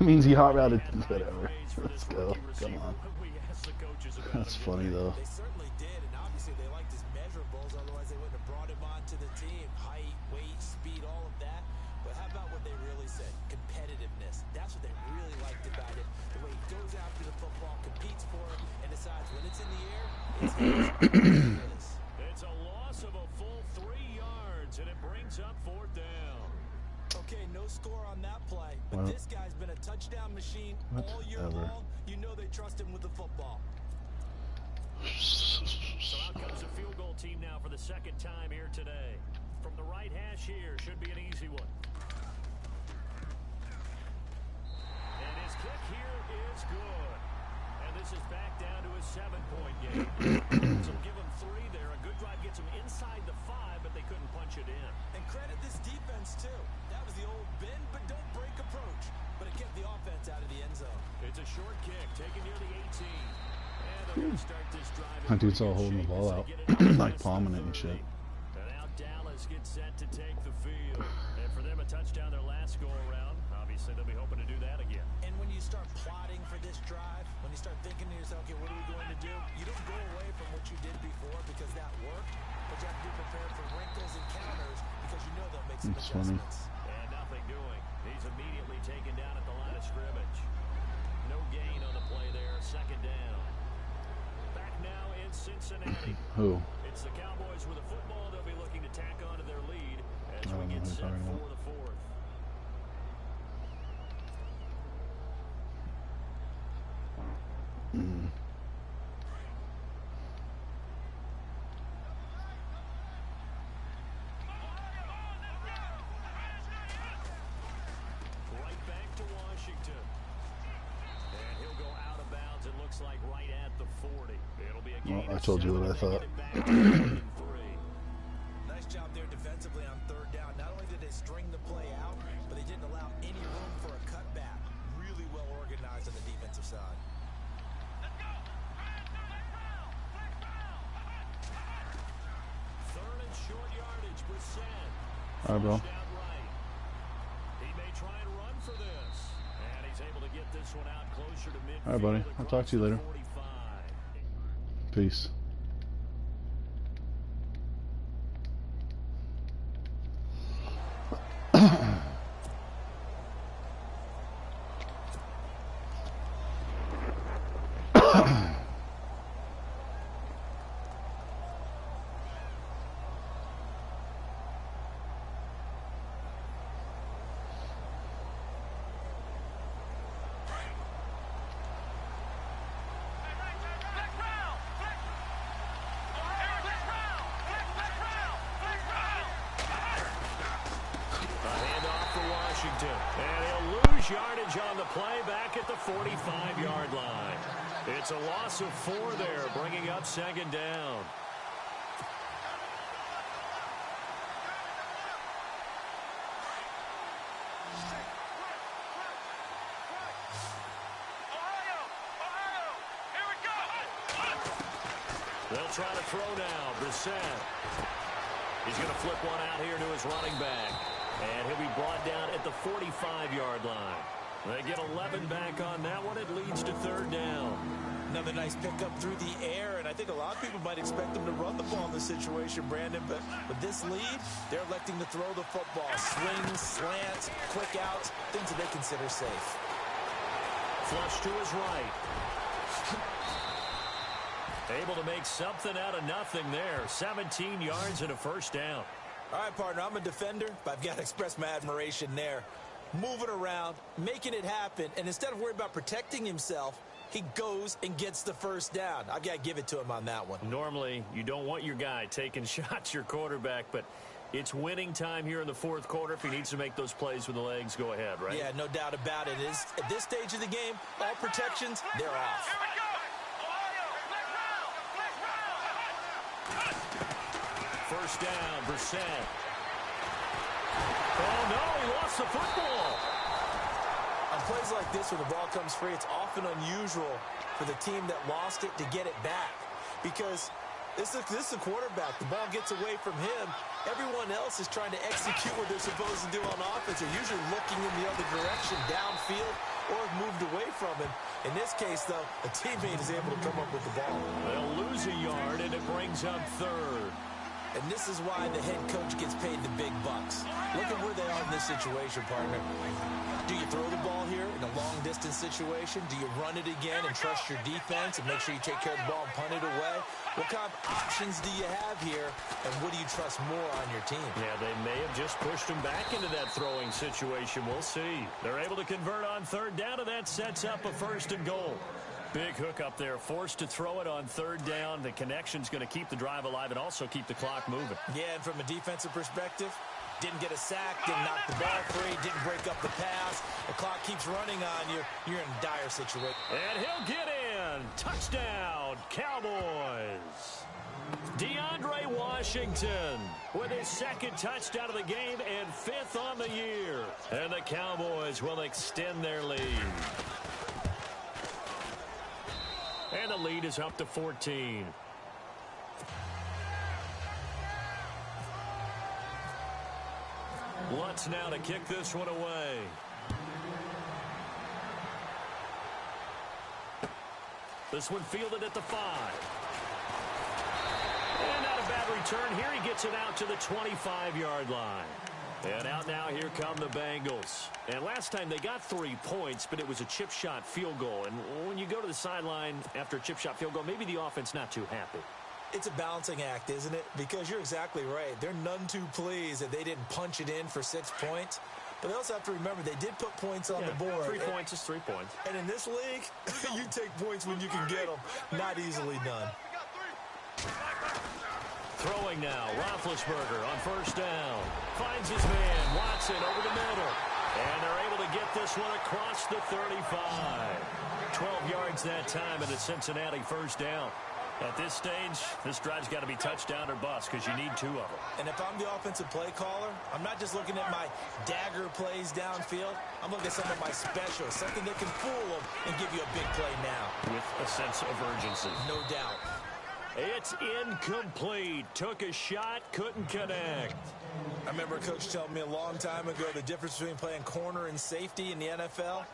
It means he hot routed. Whatever. Praise for Let's this go. rookie Come receiver. on. We asked the coaches about That's him, funny didn't we? though. They certainly did, and obviously they liked his measurables, otherwise they wouldn't have brought him onto the team. Height, weight, speed, all of that. But how about what they really said? Competitiveness. That's what they really liked about him. The way he goes after the football, competes for it, and decides when it's in the air, It's It's a loss of a full 3 yards, and it brings up 4th down. okay, no score on that play, but Well, this guy's been a touchdown machine all year whatever. long. You know they trust him with the football. So out comes the field goal team now for the 2nd time here today. From the right hash here, should be an easy one. And his kick here is good. And this is back down to a 7-point game. So give him 3 there. A good drive gets him inside the 5, but they couldn't punch it in. And credit this defense, too. That was the old bend but don't break approach. But it kept the offense out of the end zone. It's a short kick, taken near the 18. And they're going to start this drive. My dude's all holding the ball out, like palming it and shit. And now Dallas gets set to take the field. And for them, a touchdown their last go-around. Obviously, they'll be hoping to do that again. And when you start plotting for this drive, when you start thinking to yourself, okay, what are we going to do? You don't go away from what you did before because that worked, but you have to be prepared for wrinkles and counters because you know they'll make some That's funny. adjustments. And nothing doing. He's immediately taken down at the line of scrimmage. No gain on the play there. 2nd down. Back now in Cincinnati. Who? It's the Cowboys with a football. They'll be looking to tack onto their lead as I we don't know get who set you're talking for about. the 4th. Right back to Washington. And he'll go out of bounds, it looks like right at the 40. It'll be a Well, gain I of told you 7, what I thought. making it back to 3rd and 3. Nice job there defensively on 3rd down. Not only did they string the play out, but they didn't allow any room for a cutback. Really well organized on the defensive side. Third and short yardage, Brissett. All right, bro. Down right. He may try and run for this. And he's able to get this one out closer to midfield. All right, buddy. I'll talk to you later. 45. Peace. And he'll lose yardage on the play back at the 45-yard line. It's a loss of 4 there, bringing up 2nd down. They'll try to throw now. Brissett. He's going to flip one out here to his running back. And he'll be brought down at the 45-yard line. They get 11 back on that one. It leads to 3rd down. Another nice pickup through the air, and I think a lot of people might expect them to run the ball in this situation, Brandon, but with this lead, they're electing to throw the football. Swings, slants, quick outs, things that they consider safe. Flush to his right. Able to make something out of nothing there. 17 yards and a 1st down. All right, partner, I'm a defender, but I've got to express my admiration there. Moving around, making it happen, and instead of worrying about protecting himself, he goes and gets the 1st down. I've got to give it to him on that one. Normally, you don't want your guy taking shots, your quarterback, but it's winning time here in the 4th quarter. If he needs to make those plays with the legs, go ahead, right? Yeah, no doubt about it. At this stage of the game, all protections, they're off. First down, Brissett. Oh, no, he lost the football. On plays like this where the ball comes free, it's often unusual for the team that lost it to get it back. Because this is a quarterback. The ball gets away from him. Everyone else is trying to execute what they're supposed to do on offense. They're usually looking in the other direction, downfield, or have moved away from him. In this case, though, a teammate is able to come up with the ball. They'll lose a yard, and it brings up 3rd. And this is why the head coach gets paid the big bucks. Look at where they are in this situation, partner. Do you throw the ball here in a long-distance situation? Do you run it again and trust your defense and make sure you take care of the ball and punt it away? What kind of options do you have here, and what do you trust more on your team? Yeah, they may have just pushed him back into that throwing situation. We'll see. They're able to convert on third down, and that sets up a 1st and goal. Big hook up there, forced to throw it on third down. The connection's going to keep the drive alive and also keep the clock moving. Yeah, and from a defensive perspective, didn't get a sack, didn't knock the ball free, didn't break up the pass. The clock keeps running on you. You're in a dire situation. And he'll get in. Touchdown, Cowboys. DeAndre Washington with his 2nd touchdown of the game and 5th on the year. And the Cowboys will extend their lead. And the lead is up to 14. Lutz now to kick this one away. This one fielded at the 5. And not a bad return here. He gets it out to the 25-yard line. And out now, here come the Bengals. And last time they got 3 points, but it was a chip shot field goal. And when you go to the sideline after a chip shot field goal, maybe the offense not too happy. It's a balancing act, isn't it? Because you're exactly right. They're none too pleased that they didn't punch it in for 6 points. But they also have to remember they did put points on the board. 3 points is 3 points. And in this league, you take points when you can get them. Not easily done. Throwing now, Roethlisberger on 1st down. Finds his man, Watson over the middle. And they're able to get this one across the 35. 12 yards that time, and it's Cincinnati 1st down. At this stage, this drive's got to be touchdown or bust because you need 2 of them. And if I'm the offensive play caller, I'm not just looking at my dagger plays downfield. I'm looking at some of my specials, something that can fool them and give you a big play now. With a sense of urgency. No doubt. It's incomplete. Took a shot, couldn't connect. I remember a coach telling me a long time ago the difference between playing corner and safety in the NFL.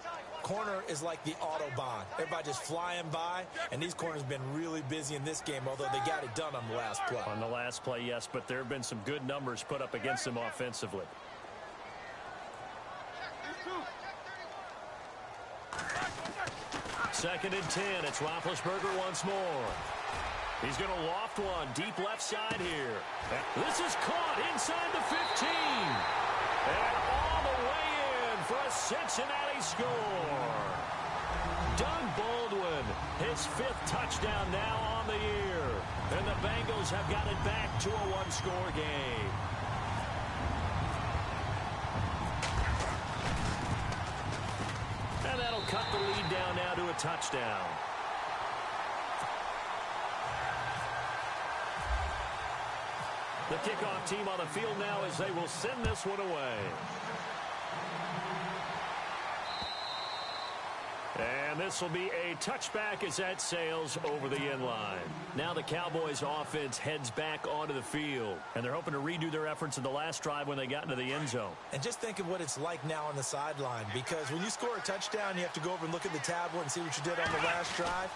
Corner is like the Autobahn. Everybody just flying by, and these corners have been really busy in this game, although they got it done on the last play. On the last play, yes, but there have been some good numbers put up against them offensively. Second and 10. It's Roethlisberger once more. He's going to loft one deep left side here. This is caught inside the 15. And all the way in for a Cincinnati score. Doug Baldwin, his 5th touchdown now on the year. And the Bengals have got it back to a 1-score game. And that'll cut the lead down now to a touchdown. The kickoff team on the field now as they will send this one away. And this will be a touchback as that sails over the end line. Now the Cowboys offense heads back onto the field. And they're hoping to redo their efforts in the last drive when they got into the end zone. And just think of what it's like now on the sideline. Because when you score a touchdown, you have to go over and look at the tablet and see what you did on the last drive.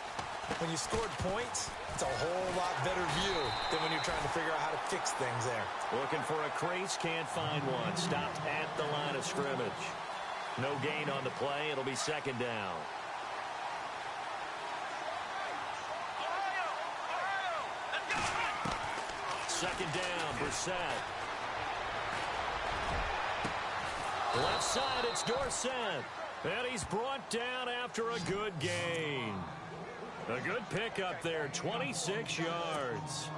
When you scored points, it's a whole lot better view than when you're trying to figure out how to fix things there. Looking for a crease, can't find one. Stopped at the line of scrimmage. No gain on the play. It'll be 2nd down. Second down, Brissett. Left side, it's Dorsett. And he's brought down after a good gain. A good pickup there, 26 yards.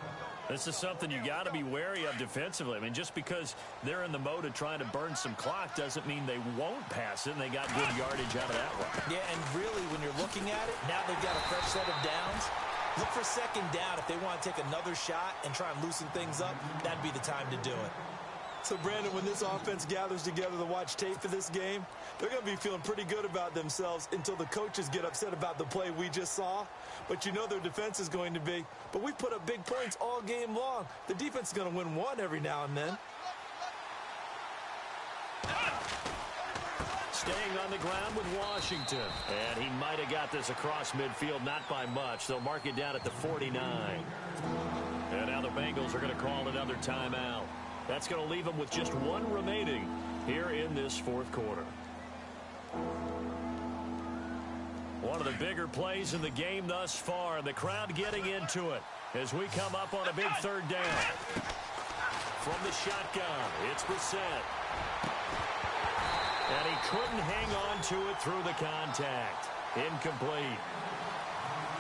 This is something you got to be wary of defensively. I mean, just because they're in the mode of trying to burn some clock doesn't mean they won't pass it, and they got good yardage out of that one. Yeah, and really, when you're looking at it, now they've got a fresh set of downs. Look for 2nd down. If they want to take another shot and try and loosen things up, that'd be the time to do it. So, Brandon, when this offense gathers together to watch tape for this game, they're going to be feeling pretty good about themselves until the coaches get upset about the play we just saw. But you know their defense is going to be. But we put up big points all game long. The defense is going to win one every now and then. Staying on the ground with Washington. And he might have got this across midfield, not by much. They'll mark it down at the 49. And now the Bengals are going to call another timeout. That's going to leave them with just one remaining here in this fourth quarter. One of the bigger plays in the game thus far, and the crowd getting into it as we come up on a big third down. From the shotgun, it's Brissett. And he couldn't hang on to it through the contact. Incomplete.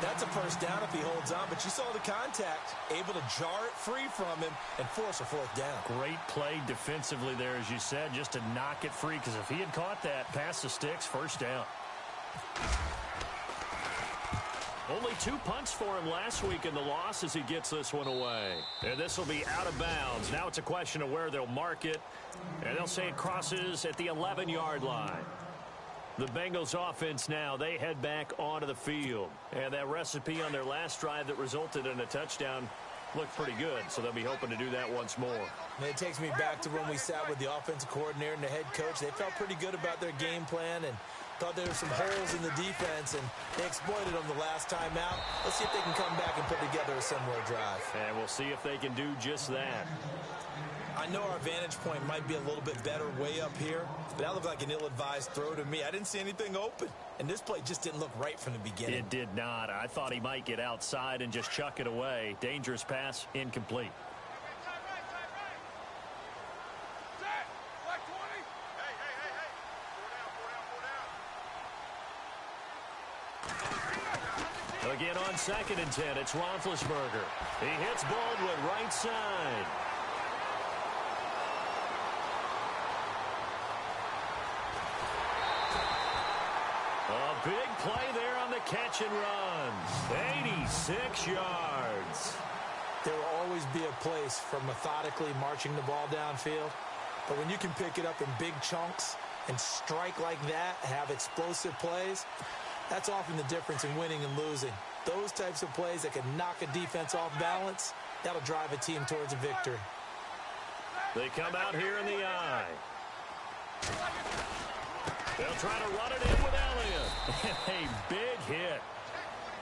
That's a first down if he holds on, but you saw the contact. Able to jar it free from him and force a fourth down. Great play defensively there, as you said, just to knock it free, because if he had caught that past the sticks, first down. Only 2 punts for him last week in the loss as he gets this one away. And this will be out of bounds. Now it's a question of where they'll mark it. And they'll say it crosses at the 11-yard line. The Bengals offense now, they head back onto the field. And that recipe on their last drive that resulted in a touchdown looked pretty good, so they'll be hoping to do that once more. And it takes me back to when we sat with the offensive coordinator and the head coach. They felt pretty good about their game plan and thought there were some holes in the defense, and they exploited them the last time out. Let's see if they can come back and put together a similar drive. And we'll see if they can do just that. I know our vantage point might be a little bit better way up here, but that looked like an ill-advised throw to me. I didn't see anything open, and this play just didn't look right from the beginning. It did not. I thought he might get outside and just chuck it away. Dangerous pass, incomplete. Again on 2nd and 10, it's Roethlisberger. He hits Baldwin right side. A big play there on the catch and run. 86 yards. There will always be a place for methodically marching the ball downfield, but when you can pick it up in big chunks and strike like that, have explosive plays, that's often the difference in winning and losing. Those types of plays that can knock a defense off balance, that'll drive a team towards a victory. They come out here in the eye. They'll try to run it in with Elliott. A big hit.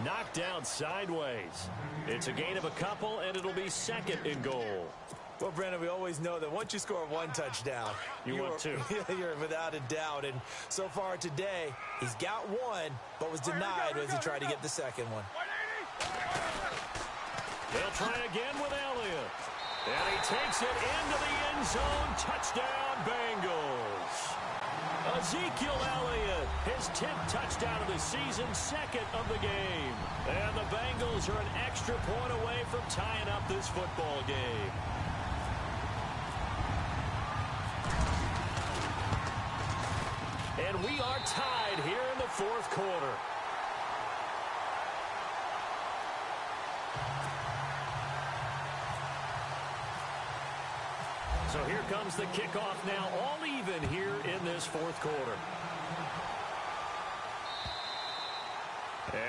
Knocked down sideways. It's a gain of a couple, and it'll be 2nd and goal. Well, Brandon, we always know that once you score one touchdown, want two. You're without a doubt. And so far today, he's got one, but was denied as he tried to get the second one. They'll try again with Elliott. And he takes it into the end zone. Touchdown, Bengals. Ezekiel Elliott, his 10th touchdown of the season, 2nd of the game. And the Bengals are an extra point away from tying up this football game. And we are tied here in the fourth quarter. So here comes the kickoff now, all even here in this fourth quarter.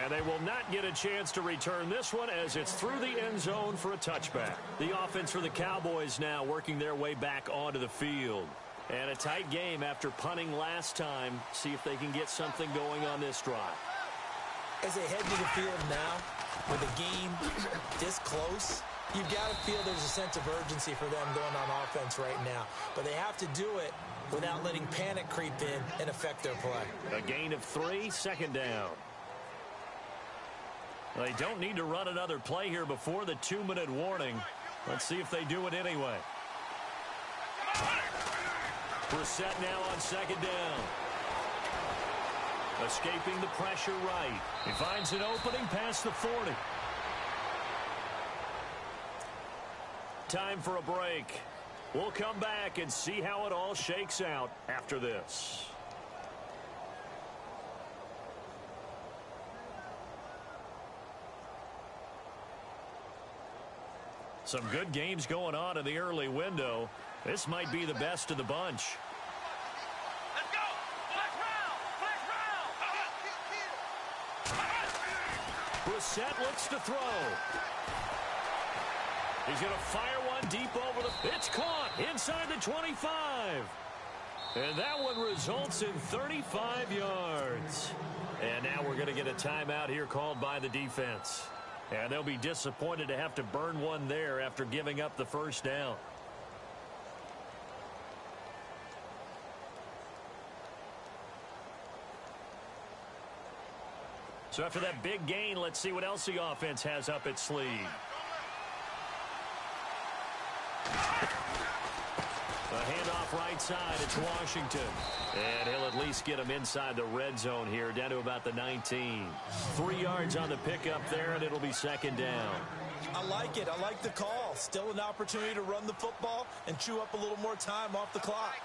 And they will not get a chance to return this one as it's through the end zone for a touchback. The offense for the Cowboys now working their way back onto the field. And a tight game after punting last time. See if they can get something going on this drive. As they head to the field now, with the game this close, you've got to feel there's a sense of urgency for them going on offense right now. But they have to do it without letting panic creep in and affect their play. A gain of 3, 2nd down. They don't need to run another play here before the 2-minute warning. Let's see if they do it anyway. Brissett now on 2nd down. Escaping the pressure right. He finds an opening past the 40. Time for a break. We'll come back and see how it all shakes out after this. Some good games going on in the early window. This might be the best of the bunch. Let's go! Flash round! Brissett looks to throw. He's going to fire one deep over the... It's caught inside the 25. And that one results in 35 yards. And now we're going to get a timeout here called by the defense. And they'll be disappointed to have to burn one there after giving up the first down. So after that big gain, let's see what else the offense has up its sleeve. A handoff right side. It's Washington. And he'll at least get him inside the red zone here, down to about the 19. 3 yards on the pickup there, and it'll be second down. I like it. I like the call. Still an opportunity to run the football and chew up a little more time off the clock.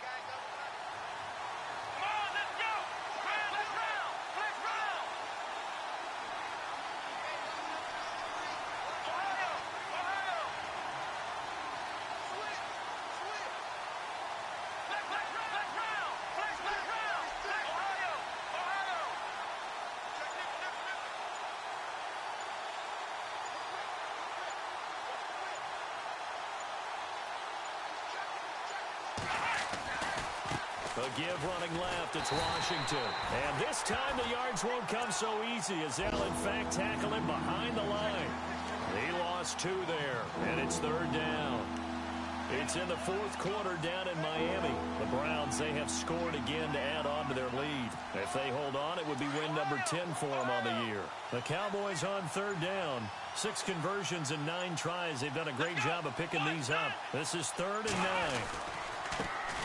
A give running left, it's Washington. And this time the yards won't come so easy as they'll in fact tackle him behind the line. He lost 2 there, and it's third down. It's in the fourth quarter down in Miami. The Browns, they have scored again to add on to their lead. If they hold on, it would be win number 10 for them on the year. The Cowboys on third down. 6 conversions and 9 tries. They've done a great job of picking these up. This is 3rd and 9.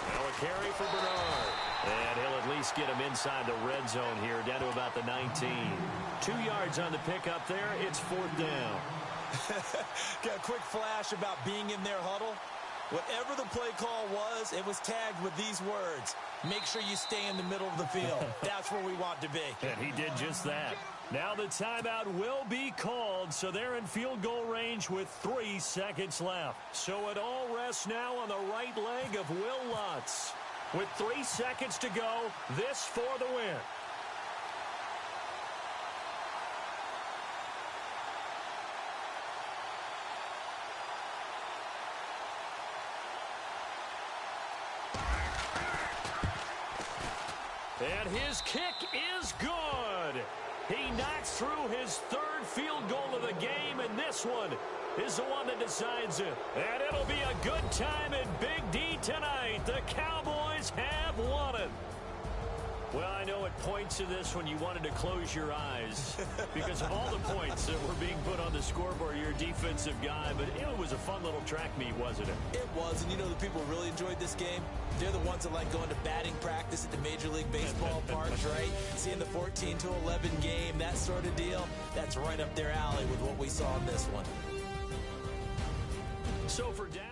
Now a carry for Bernard. And he'll at least get him inside the red zone here, down to about the 19. 2 yards on the pickup there. It's 4th down. Got a quick flash about being in their huddle. Whatever the play call was, it was tagged with these words. Make sure you stay in the middle of the field. That's where we want to be. And he did just that. Now the timeout will be called, so they're in field goal range with 3 seconds left. So it all rests now on the right leg of Will Lutz. With 3 seconds to go, this for the win. And his kick is good. He knocks through his 3rd field goal of the game, and this one is the one that decides it. And it'll be a good time in Big D tonight. The Cowboys have won it. Well, I know it points to this when you wanted to close your eyes because of all the points that were being put on the scoreboard. You're a defensive guy, but it was a fun little track meet, wasn't it? It was, and you know the people who really enjoyed this game? They're the ones that like going to batting practice at the Major League Baseball parks, right? Seeing the 14-11 game, that sort of deal. That's right up their alley with what we saw in this one. So for Dallas.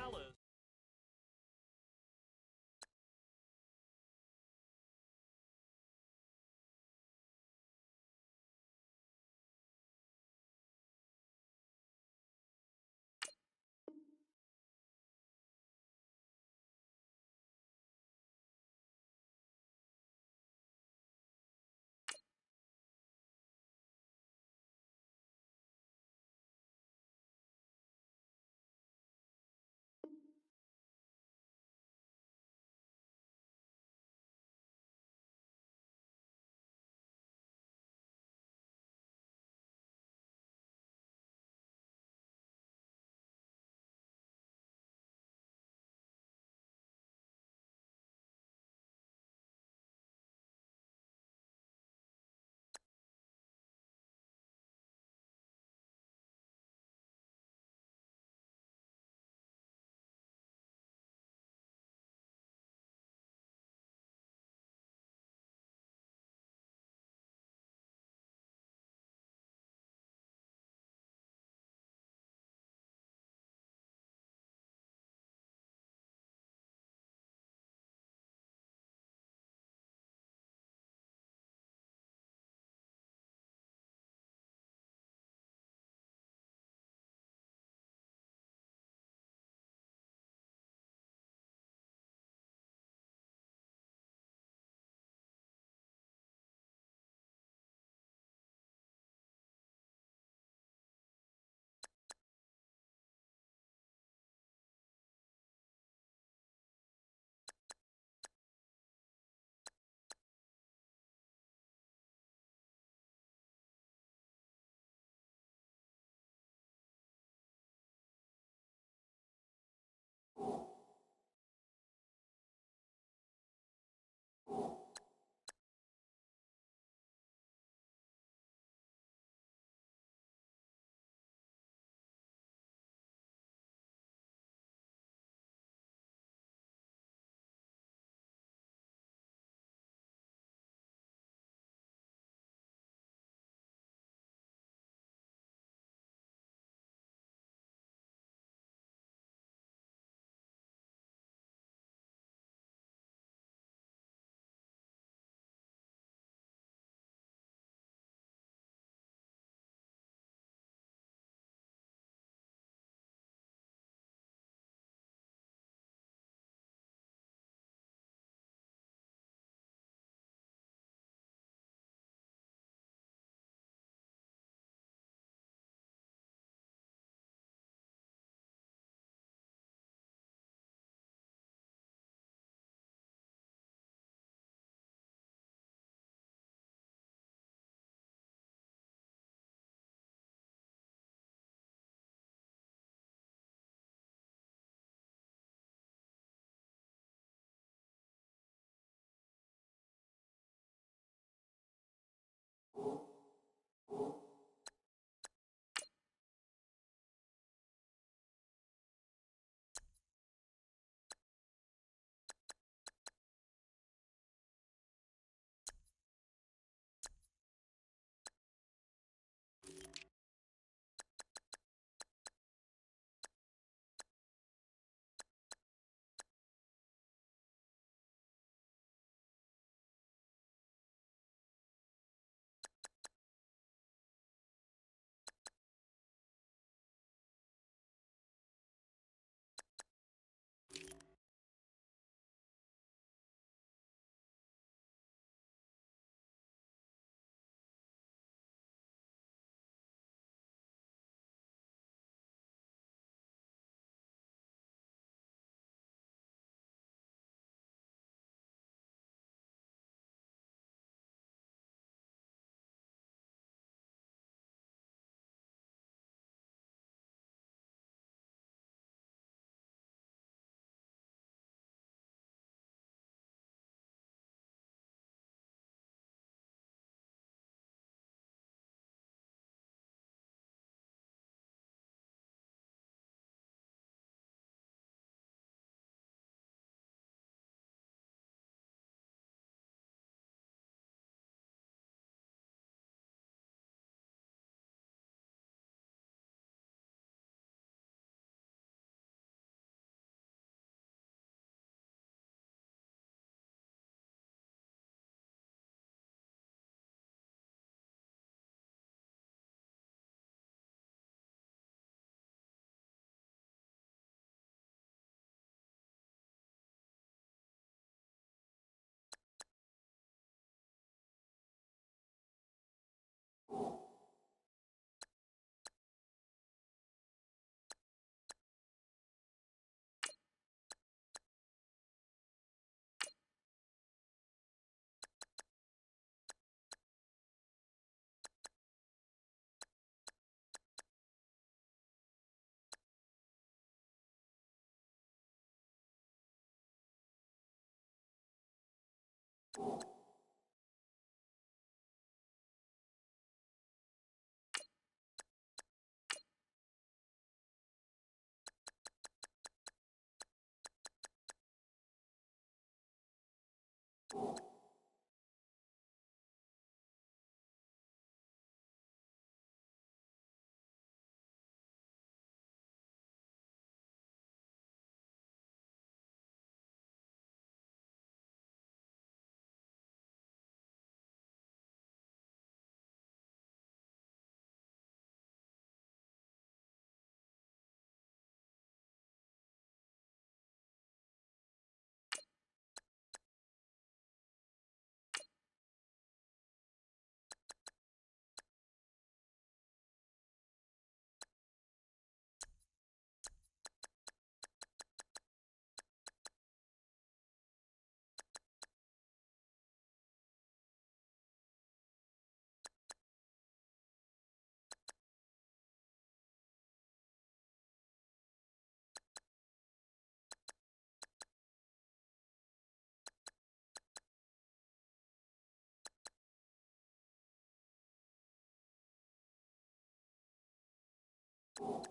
You